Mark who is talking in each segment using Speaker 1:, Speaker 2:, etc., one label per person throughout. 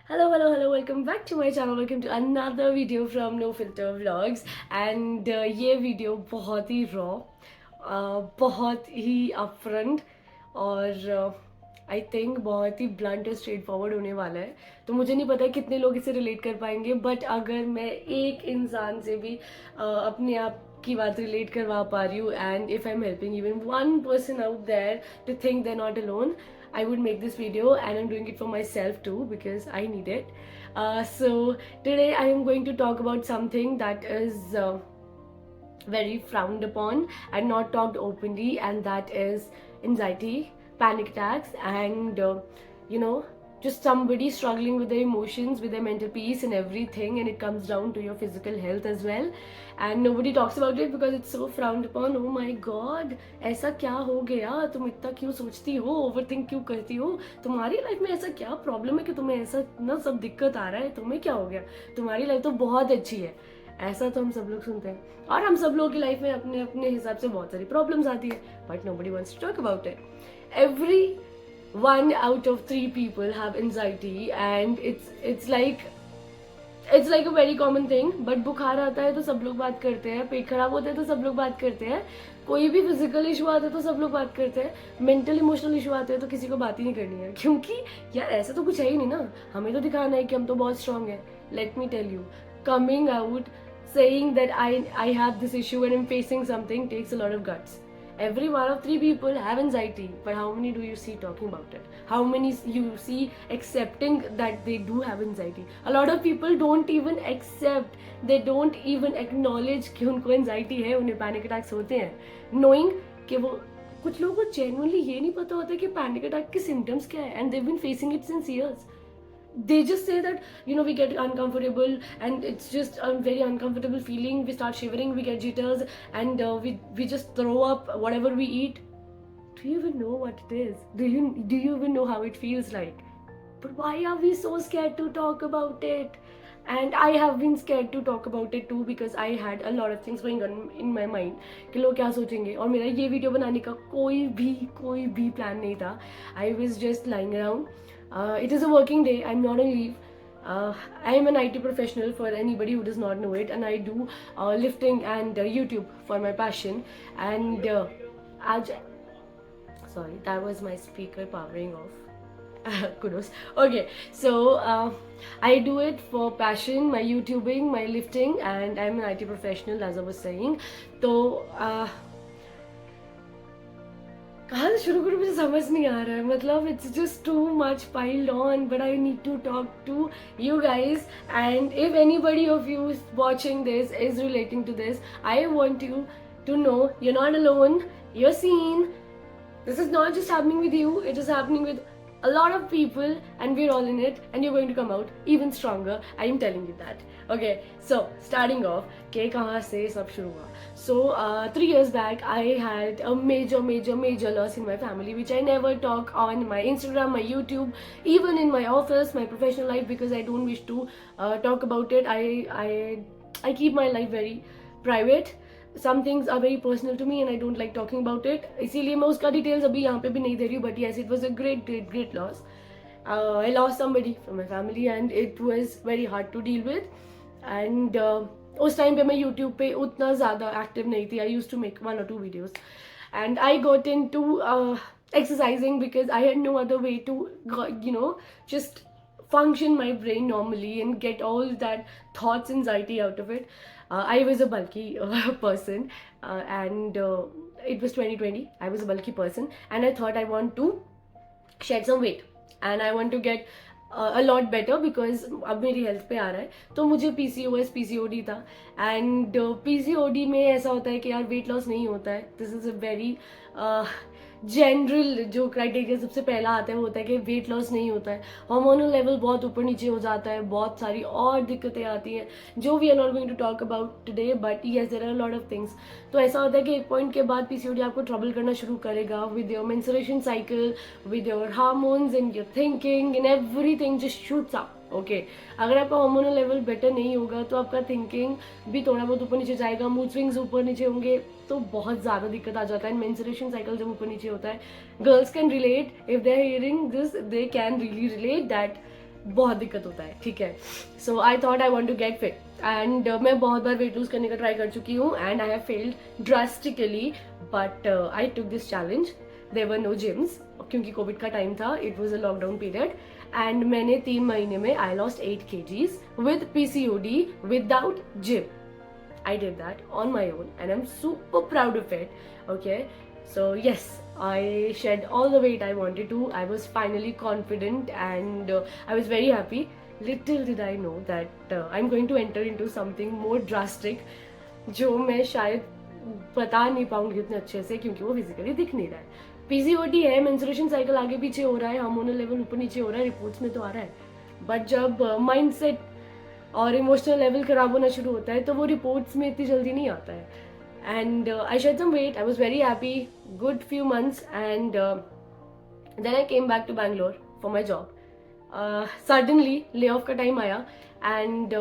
Speaker 1: Hello, welcome back to my channel. Welcome to another video from NoFilter Vlogs. And ये video बहुत ही raw, बहुत ही upfront और I think बहुत ही blunt और straight forward होने वाला है. तो मुझे नहीं पता कितने लोग इसे रिलेट कर पाएंगे, बट अगर मैं एक इंसान से भी अपने आप की बात रिलेट करवा पा रही हूँ, and if I am helping even one person out there to think they not alone, I would make this video, and I'm doing it for myself too because I need it. So today I am going to talk about something that is very frowned upon and not talked openly, and that is anxiety, panic attacks, and just somebody struggling with their emotions, with their mental peace and everything, and it comes down to your physical health as well, and nobody talks about it because it's so frowned upon. Oh my god, ऐसा क्या हो गया, तुम इतना क्यों सोचती हो, overthink क्यों करती हो, तुम्हारी लाइफ में ऐसा क्या प्रॉब्लम है कि तुम्हें ऐसा ना सब दिक्कत आ रहा है, तुम्हें क्या हो गया, तुम्हारी लाइफ तो बहुत अच्छी है. ऐसा तो हम सब लोग सुनते हैं, और हम सब लोगों की लाइफ में अपने अपने हिसाब से बहुत सारी प्रॉब्लम्स आती है, but nobody wants to talk about it. Every 1 out of 3 people have anxiety, and it's like a very common thing. But बुखार आता है तो सब लोग बात करते हैं, पेट खराब होता है तो सब लोग बात करते हैं, कोई भी फिजिकल इशू आता है तो सब लोग बात करते हैं, मेंटल इमोशनल इशू आते हैं तो किसी को बात ही नहीं करनी है, क्योंकि यार ऐसा तो कुछ है ही नहीं ना. हमें तो दिखाना है कि हम तो बहुत स्ट्रांग है. Let me tell you, coming out saying that I have this issue and I'm facing something takes a lot of guts. Every 1 of 3 people have anxiety, but how many do you see talking about it? How many you see accepting that they do have anxiety? A lot of people don't even accept, they don't even acknowledge कि उनको anxiety है, उन्हें panic attacks होते हैं, knowing कि वो कुछ लोगों को genuinely ये नहीं पता होता कि panic attack के symptoms क्या है, and they've been facing it since years. They just say that we get uncomfortable, and it's just a very uncomfortable feeling, we start shivering, we get jitters, and we just throw up whatever we eat. Do you even know what it is? Do you even know how it feels like? But why are we so scared to talk about it? And I have been scared to talk about it too, because I had a lot of things going on in my mind कि लोग क्या सोचेंगे. और मेरा ये video बनाने का कोई भी प्लान नहीं था. I was just lying around. It is a working day. I'm not on leave. I am an IT professional, for anybody who does not know it, and I do lifting and YouTube for my passion. And sorry, that was my speaker powering off. Kudos. Okay, so I do it for passion, my YouTubing, my lifting, and I'm an IT professional, as I was saying. So कहाँ से शुरू करूँ मुझे समझ नहीं आ रहा है. मतलब it's just too much piled on, but I need to talk to you guys, and if anybody of you watching this is relating to this, I want you to know you're not alone, you're seen. This is not just happening with you, it is happening with a lot of people, and we're all in it, and you're going to come out even stronger. I am telling you that. Okay, so starting off, के कहाँ से सब शुरू हुआ. So 3 years back I had a major loss in my family, which I never talk on my Instagram, my YouTube, even in my office, my professional life, because I don't wish to talk about it. I keep my life very private. Some things are very personal to me and I don't like talking about it. इसीलिए मैं उसका details अभी यहाँ पे भी नहीं दे रही हूँ. But yes, it was a great loss. I lost somebody from my family and it was very hard to deal with. And उस टाइम पे मैं YouTube पे उतना ज़्यादा active नहीं थी. I used to make 1 or 2 videos. And I got into exercising because I had no other way to just function my brain normally and get all that thoughts, anxiety out of it. I was a bulky person, and it was 2020. I was a bulky person, and I thought I want to shed some weight, and I want to get a lot better because अब मेरी health पे आ रहा है. तो मुझे PCOS PCOD था, and PCOD में ऐसा होता है कि यार वेट लॉस नहीं होता है. This is a very general जो क्राइटेरिया सबसे पहला आता है वो होता है कि वेट लॉस नहीं होता है. हार्मोनल लेवल बहुत ऊपर नीचे हो जाता है, बहुत सारी और दिक्कतें आती हैं जो we are not going to talk about today, but yes there are lot of things. तो ऐसा होता है कि एक पॉइंट के बाद PCOD आपको ट्रबल करना शुरू करेगा with your menstruation cycle, with your hormones and your thinking, and everything just shoots up. Okay, अगर आपका हार्मोनल लेवल बेटर नहीं होगा तो आपका थिंकिंग भी थोड़ा बहुत ऊपर नीचे जाएगा, मूड स्विंग्स ऊपर नीचे होंगे, तो बहुत ज़्यादा दिक्कत आ जाता है. मेंस्ट्रुएशन साइकिल जब ऊपर नीचे होता है, girls can relate, if they are hearing this they can really relate that बहुत दिक्कत होता है, ठीक है. So I thought I want to get fit and मैं बहुत बार वेट लूज करने का ट्राई कर चुकी हूँ and I have failed drastically, but I took this challenge. There were no gyms क्योंकि कोविड का टाइम था, it was a lockdown period and मैंने 3 महीने में I lost 8 kgs with PCOD without gym. I did that on my own and I'm super proud of it. Okay, so yes, I shed all the weight I wanted to. I was finally confident and I was very happy. Little did I know that I'm going to enter into something more drastic जो मैं शायद बता नहीं पाऊंगी उतने अच्छे से क्योंकि वो फिजिकली दिख नहीं रहा है. PCOD है, मेंस्ट्रुएशन साइकिल आगे पीछे हो रहा है, हार्मोनल लेवल ऊपर नीचे हो रहा है, रिपोर्ट्स में तो आ रहा है, बट जब माइंडसेट और इमोशनल लेवल खराब होना शुरू होता है तो वो रिपोर्ट्स में इतनी जल्दी नहीं आता है. And I shed some weight, I was very happy, good few months and then I came back to Bangalore for my job. Suddenly lay off का टाइम आया एंड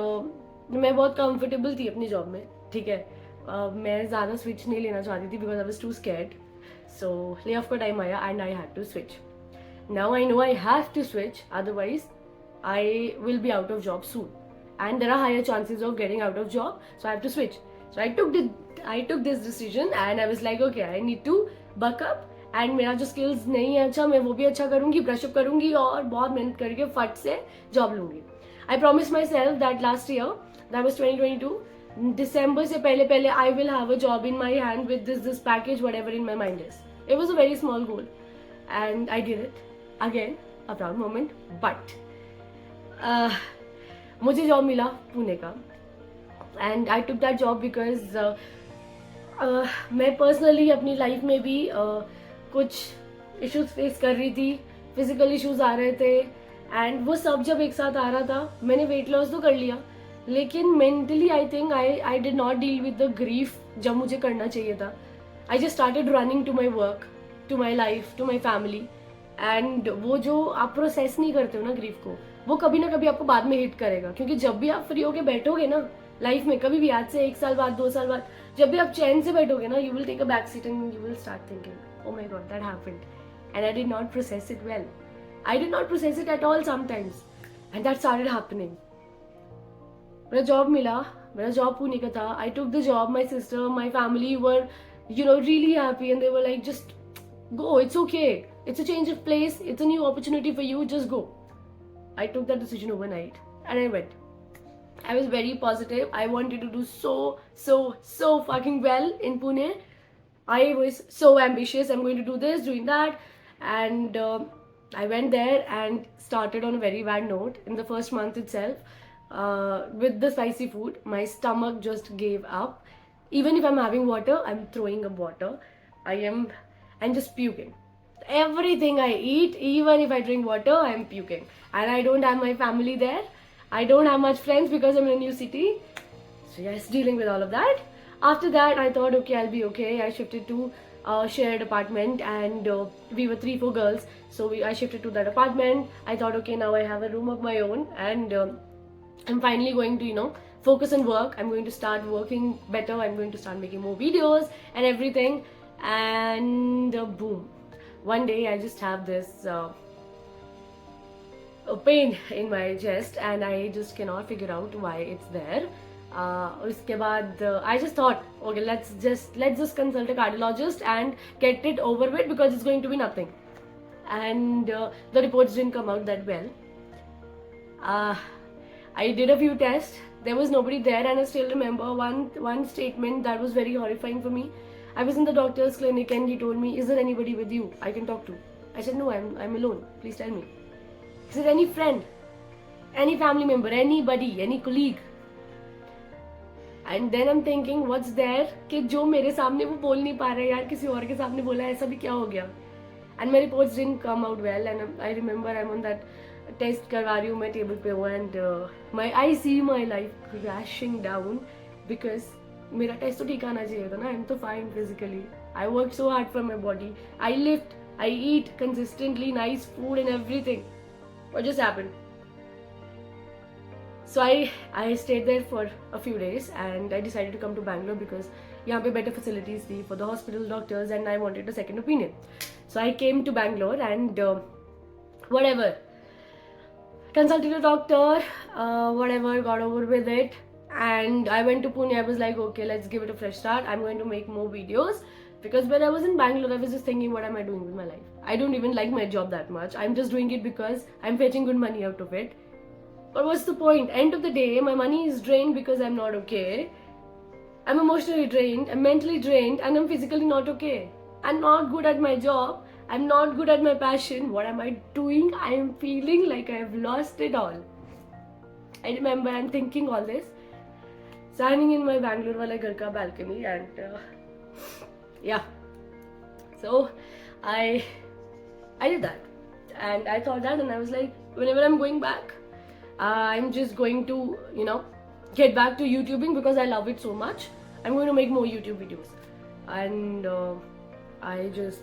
Speaker 1: मैं बहुत कंफर्टेबल थी अपनी जॉब में, ठीक है. मैं ज़्यादा स्विच नहीं लेना चाहती थी because I was too scared. So lay off का टाइम आया and I had to switch. Now I know I have to switch, otherwise I will be out of job soon and there are higher chances of getting out of job, so I have to switch. So I took this decision and I was like, okay, I need to buck up and मेरा जो skills नहीं है अच्छा, मैं वो भी अच्छा करूँगी, brush up करूँगी और बहुत मेहनत करके फट से job लूँगी. I promised myself that last year, that was 2022, December से पहले I will have a job in my hand with this package, whatever in my mind is. It was a very small goal and I did it. Again, a proud moment, but मुझे job मिला पुणे का and I took that job because मैं personally अपनी life में भी कुछ issues face कर रही थी, फिजिकल इश्यूज आ रहे थे एंड वो सब जब एक साथ आ रहा था, मैंने वेट लॉस तो कर लिया लेकिन mentally I think I did not deal with the grief जब मुझे करना चाहिए था. I just started running to my work, to my life, to my family and वो जो आप प्रोसेस नहीं करते हो ना ग्रीफ को, वो कभी ना कभी आपको बाद में हिट करेगा क्योंकि जब भी आप फ्री होके बैठोगे ना लाइफ में, कभी भी आज से 1 साल बाद 2 साल बाद जब भी आप चैन से बैठोगे ना, you will take a back seat and you will start thinking, oh my god that happened and I did not process it well. I did not process it at all sometimes and that started happening. मेरा job मिला, मेरा job Pune का था. I took the job, my sister, my family were really happy and they were like, just go, it's okay, it's a change of place, it's a new opportunity for you, just go. I took that decision overnight and I went. I was very positive. I wanted to do so fucking well in Pune. I was so ambitious. I'm going to do this, doing that. And I went there and started on a very bad note. In the first month itself, with the spicy food, my stomach just gave up. Even if I'm having water, I'm throwing up water. I'm just puking. Everything I eat, even if I drink water, I'm puking. And I don't have my family there. I don't have much friends because I'm in a new city. So yes, dealing with all of that. After that, I thought, okay, I'll be okay. I shifted to a shared apartment and we were 3-4 girls. So I shifted to that apartment. I thought, okay, now I have a room of my own and I'm finally going to, focus on work. I'm going to start working better. I'm going to start making more videos and everything. And boom. One day I just have this pain in my chest and I just cannot figure out why it's there. उसके बाद I just thought, okay, let's just consult a cardiologist and get it over with because it's going to be nothing. And the reports didn't come out that well. I did a few tests. There was nobody there, and I still remember one statement that was very horrifying for me. I was in the doctor's clinic and he told me, "Is there anybody with you I can talk to?" I said, "No, I'm alone. Please tell me." He said, "Any friend, any family member, anybody, any colleague?" And then I'm thinking, what's there कि जो मेरे सामने वो बोल नहीं पा रहे यार, किसी और के सामने बोला, ऐसा भी क्या हो गया? And my reports didn't come out well, and I remember I'm on that test करवा रही हूँ मैं टेबल पे हूँ and I see my life crashing down because मेरा टेस्ट तो ठीक आना चाहिए था ना. I'm so fine physically. I worked so hard for my body. I lift, I eat consistently, nice food and everything. What just happened? So I stayed there for a few days and I decided to come to Bangalore because यहाँ पे better facilities थी for the hospital, doctors, and I wanted a second opinion. So I came to Bangalore and whatever. consulted a doctor, whatever, got over with it, and I went to Pune. I was like, okay, let's give it a fresh start. I'm going to make more videos, because when I was in Bangalore, I was just thinking, what am I doing with my life? I don't even like my job that much. I'm just doing it because I'm fetching good money out of it. But what's the point? End of the day, my money is drained because I'm not okay. I'm emotionally drained, I'm mentally drained, and I'm physically not okay. I'm not good at my job. I'm not good at my passion. What am I doing? I am feeling like I have lost it all. I remember I'm thinking all this, standing in my Bangalore wala ghar ka balcony, and yeah. So I did that, and I thought that, and I was like, whenever I'm going back, I'm just going to, get back to YouTubing because I love it so much. I'm going to make more YouTube videos, and I just,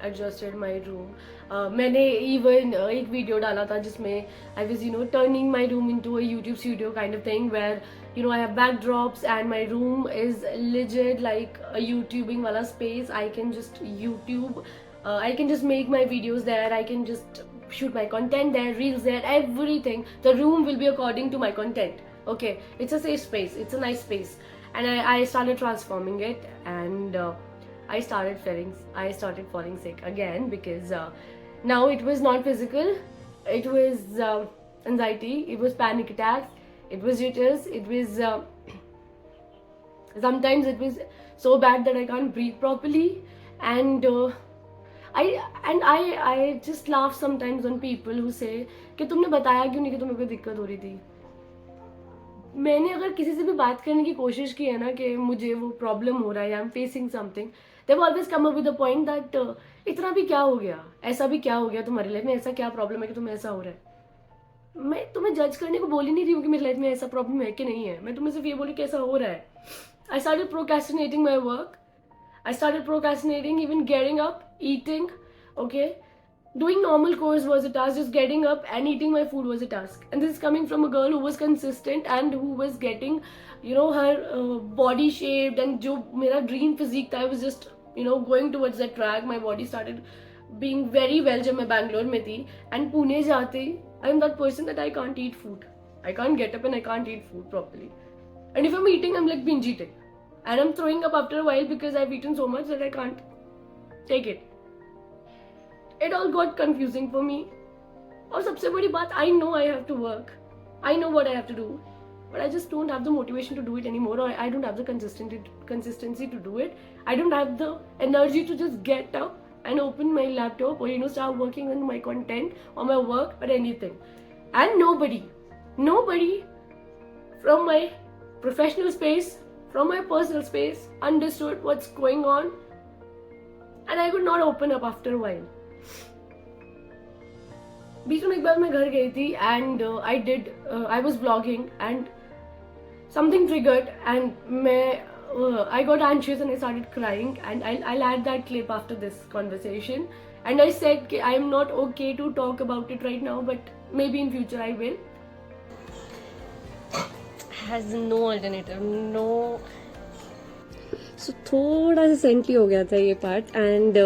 Speaker 1: adjusted my room. मैंने even एक video डाला था जिसमें I was, turning my room into a YouTube studio kind of thing, where I have backdrops and my room is legit like a YouTubing wala space. I can just YouTube, I can just make my videos there, I can just shoot my content there, reels there, everything. The room will be according to my content. Okay, it's a safe space, it's a nice space, and I started transforming it, and I started falling sick again, because now it was not physical, it was anxiety, it was panic attacks, it was jitters, it was sometimes it was so bad that I can't breathe properly, and I just laugh sometimes on people who say कि तुमने बताया क्यों नहीं कि तुम्हें कोई दिक्कत हो रही थी. मैंने अगर किसी से भी बात करने की कोशिश की है ना कि मुझे वो प्रॉब्लम हो रहा है, I am facing something, they always come up with the point that इतना भी क्या हो गया, ऐसा भी क्या हो गया तुम्हारी लाइफ में, ऐसा क्या प्रॉब्लम है कि तुम्हें ऐसा हो रहा है. मैं तुम्हें जज करने को बोल ही नहीं रही हूँ कि मेरी लाइफ में ऐसा प्रॉब्लम है कि नहीं है. मैं तुम्हें सिर्फ ये बोली कि ऐसा हो रहा है. I started procrastinating my work. I started procrastinating, even getting up, eating, okay? Doing normal chores was a task, just getting up and eating my food was a task. And this is coming from a girl who was consistent and who was getting, her body shaped, and jo mera dream physique tha, I was just, going towards that track. My body started being very well jab main Bangalore mein thi. And Pune jaate, I am that person that I can't eat food. I can't get up and I can't eat food properly. And if I'm eating, I'm like binge eating. And I'm throwing up after a while because I've eaten so much that I can't take it. It all got confusing for me. और सबसे बड़ी बात, I know I have to work. I know what I have to do. But I just don't have the motivation to do it anymore. Or I don't have the consistency to do it. I don't have the energy to just get up and open my laptop or, start working on my content or my work or anything. And nobody from my professional space, from my personal space, understood what's going on, and I could not open up after a while. बीच में एक बार मैं घर गई थी, and I was vlogging, and something triggered, and I got anxious and I started crying, and I'll add that clip after this conversation. And I said I am not okay to talk about it right now, but maybe in future I will. Has no alternative, no. So थोड़ा सा saintly हो गया था ये part, and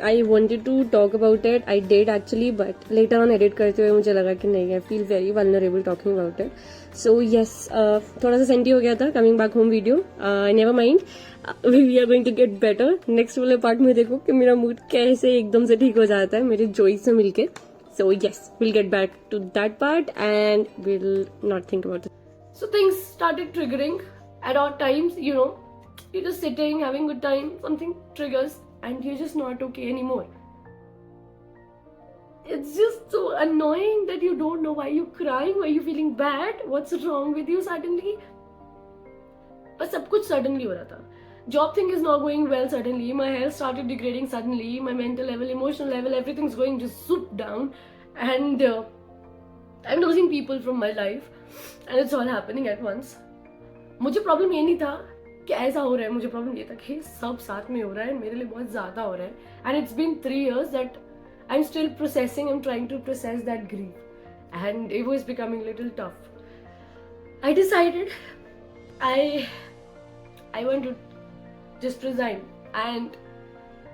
Speaker 1: I wanted to talk about it. I did actually, but later on edit करते हुए मुझे लगा कि नहीं, I feel very vulnerable talking about it. So yes, थोड़ा सा सेंटी हो गया था. Coming back home video, never mind, we are going to get better. Next वाले पार्ट में देखो कि मेरा मूड कैसे एकदम से ठीक हो जाता है मेरे जॉय से मिलके. So yes, will get back to that part and will not think about it. So things started triggering at odd times, you're just sitting, having good time, something triggers and you're just not okay anymore. It's just so annoying that you don't know why you're crying, why you're feeling bad, what's wrong with you suddenly. But सब कुछ suddenly हो रहा था. Job thing is not going well suddenly, my health started degrading suddenly, my mental level, emotional level, everything's going just zoop down, and I'm losing people from my life. And it's all happening at once. मुझे problem ये नहीं था कि ऐसा हो रहा है, मुझे प्रॉब्लम ये था कि सब साथ में हो रहा है, मेरे लिए बहुत ज़्यादा हो रहा है. And it's been 3 years that I'm still processing, I'm trying to process that grief. And it was becoming a little tough. I decided I want to just resign and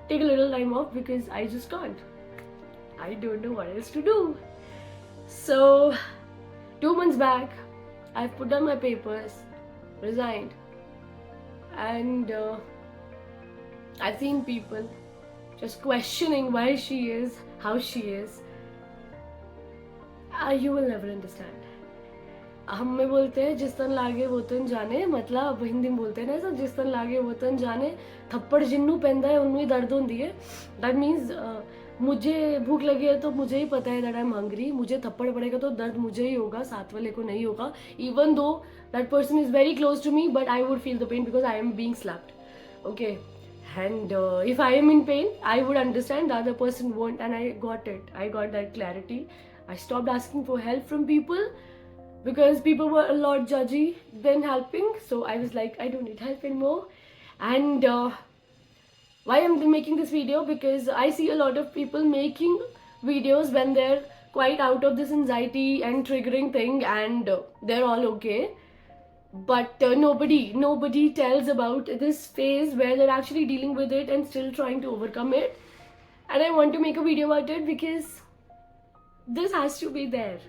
Speaker 1: take a little time off because I just can't. I don't know what else to do. So 2 months back, I've put down my papers, resigned, and I've seen people just questioning why she is how she is. You will never understand. हम में बोलते हैं जिस तन लागे वो तन जाने, मतलब हिंदी में बोलते हैं ना ऐसा, जिस तन लागे वो तन जाने, थप्पड़ जिन्नू पैंदा है उन्नू ही दर्द होंदी है. दैट मीन्स मुझे भूख लगी है तो मुझे ही पता है दैट आई एम हंग्री, मुझे थप्पड़ पड़ेगा तो दर्द मुझे ही होगा, साथ वाले को नहीं होगा. Even though that person is very close to me, but I would feel the pain because I am being slapped. Okay, and if I am in pain, I would understand, the other person won't, and I got it. I got that clarity. I stopped asking for help from people because people were a lot judgy than helping. So I was like, I don't need help anymore. And why I'm making this video, because I see a lot of people making videos when they're quite out of this anxiety and triggering thing, and they're all okay. But nobody tells about this phase where they're actually dealing with it and still trying to overcome it. And I want to make a video about it because this has to be there.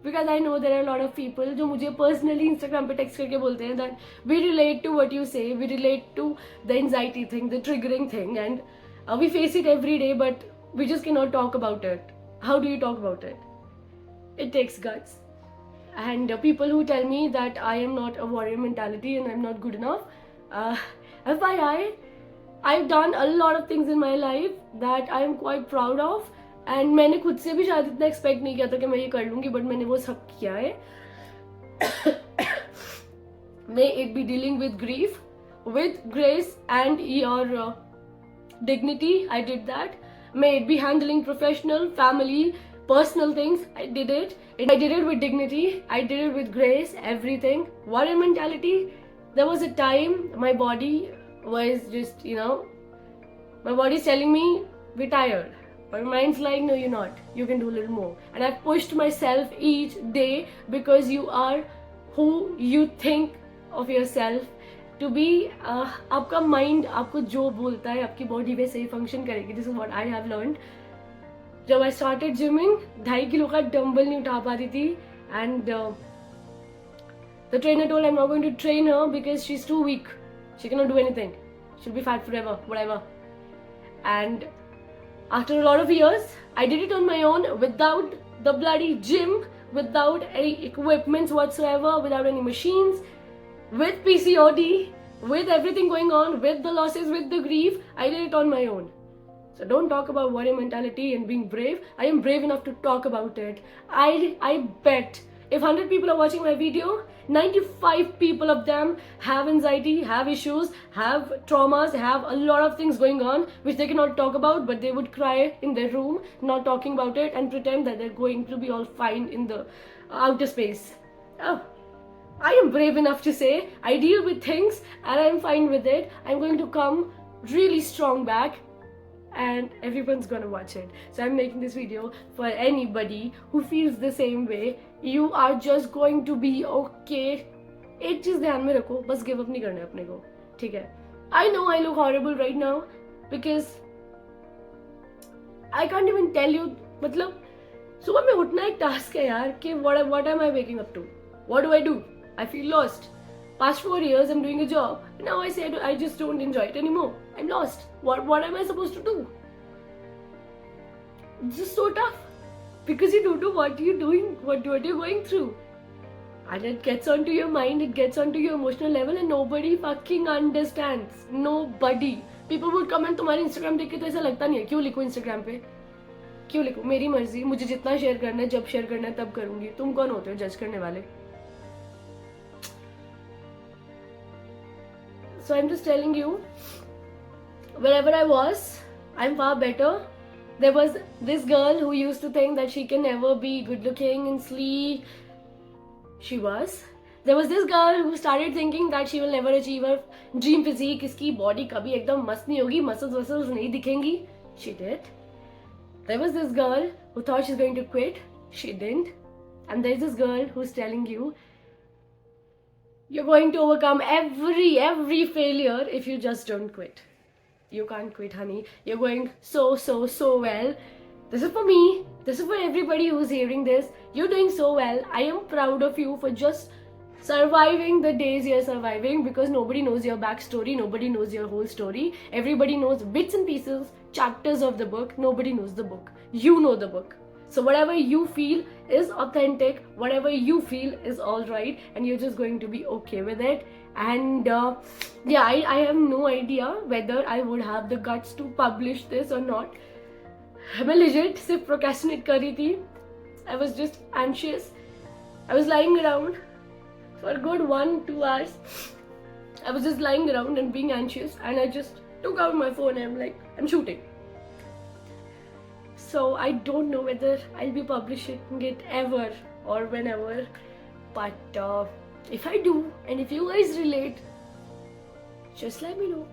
Speaker 1: Because I know there are a lot of people जो मुझे personally Instagram पे text करके बोलते हैं that we relate to what you say, we relate to the anxiety thing, the triggering thing, and we face it every day, but we just cannot talk about it. How do you talk about it? It takes guts. And people who tell me that I am not a warrior mentality and I'm not good enough, FYI, I've done a lot of things in my life that I am quite proud of, and मैंने खुद से भी शायद इतना expect नहीं किया था कि मैं ये कर लूँगी, but मैंने वो सब किया है. May it be dealing with grief, with grace and your dignity, I did that. May it be handling professional, family, personal things, I did it. I did it with dignity, I did it with grace, everything. Warrior mentality, there was a time my body was just, my body's telling me, we're tired. But my mind's like, no, you're not. You can do a little more. And I've pushed myself each day because you are who you think of yourself to be. आपका mind आपको जो बोलता है, आपकी body वैसे ही function करेगी. This is what I have learned. जब I started gymming, 2.5 kilo का डम्बल नहीं उठा पाती थी, and the trainer told I'm not going to train her because she's too weak. She cannot do anything. She'll be fat forever, whatever. And after a lot of years, I did it on my own without the bloody gym, without any equipments whatsoever, without any machines, with PCOD, with everything going on, with the losses, with the grief. I did it on my own. So don't talk about warrior mentality and being brave. I am brave enough to talk about it. I bet if 100 people are watching my video, 95 people of them have anxiety, have issues, have traumas, have a lot of things going on which they cannot talk about, but they would cry in their room not talking about it and pretend that they're going to be all fine in the outer space. Oh, I am brave enough to say I deal with things and I'm fine with it. I'm going to come really strong back, and everyone's gonna watch it. So I'm making this video for anybody who feels the same way. You are just going to be okay. एक चीज ध्यान में रखो, बस give up नहीं करना है अपने को, ठीक है? I know I look horrible right now because I can't even tell you. मतलब सुबह में उठना एक टास्क है यार कि what am I waking up to? What do I do? I feel lost. Past 4 years I'm doing a job. Now I said I just don't enjoy it anymore. I'm lost. What am I supposed to do? It's just so tough because you don't know what you're doing, what you're going through. And it gets onto your mind, it gets onto your emotional level, and nobody fucking understands. Nobody. People would comment तुम्हारे Instagram देख के तो ऐसा लगता नहीं है, क्यों लिखो Instagram पे? क्यों लिखो? मेरी मर्जी, मुझे जितना शेयर करना है, जब शेयर करना है तब करूंगी. तुम कौन होते हो जज करने वाले? So I'm just telling you, wherever I was, I'm far better. There was this girl who used to think that she can never be good looking and sleek. She was. There was this girl who started thinking that she will never achieve her dream physique. इसकी body कभी एकदम मस्त नहीं होगी, muscles नहीं दिखेंगी. She did. There was this girl who thought she's going to quit. She didn't. And there's this girl who's telling you, you're going to overcome every failure if you just don't quit. You can't quit, honey. You're going so well. This is for me. This is for everybody who's hearing this. You're doing so well. I am proud of you for just surviving the days you're surviving, because nobody knows your backstory, nobody knows your whole story. Everybody knows bits and pieces, chapters of the book. Nobody knows the book. You know the book. So whatever you feel is authentic, whatever you feel is all right, and you're just going to be okay with it. And yeah, I have no idea whether I would have the guts to publish this or not. मैं legit सिर्फ procrastinate कर रही थी. I was just anxious. I was lying around for a good 1-2 hours. I was just lying around and being anxious, and I just took out my phone and I'm like, I'm shooting. So I don't know whether I'll be publishing it ever or whenever, but if I do, and if you guys relate, just let me know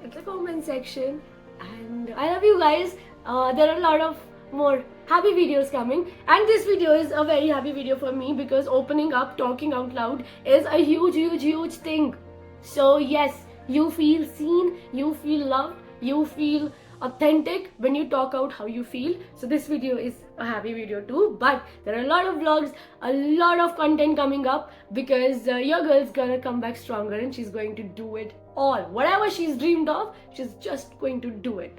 Speaker 1: in the comment section. And I love you guys. There are a lot of more happy videos coming, and this video is a very happy video for me because opening up, talking out loud is a huge thing. So yes, you feel seen, you feel loved, you feel authentic when you talk out how you feel. So this video is a happy video too, but there are a lot of vlogs, a lot of content coming up, because your girl's gonna come back stronger and she's going to do it all. Whatever she's dreamed of, she's just going to do it.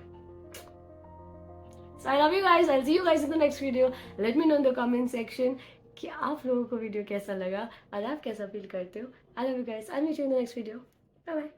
Speaker 1: So I love you guys. I'll see you guys in the next video. Let me know in the comment section कि आप लोगों को video कैसा लगा और आप कैसा feel करते हो. I love you guys. I'll meet you in the next video. Bye bye.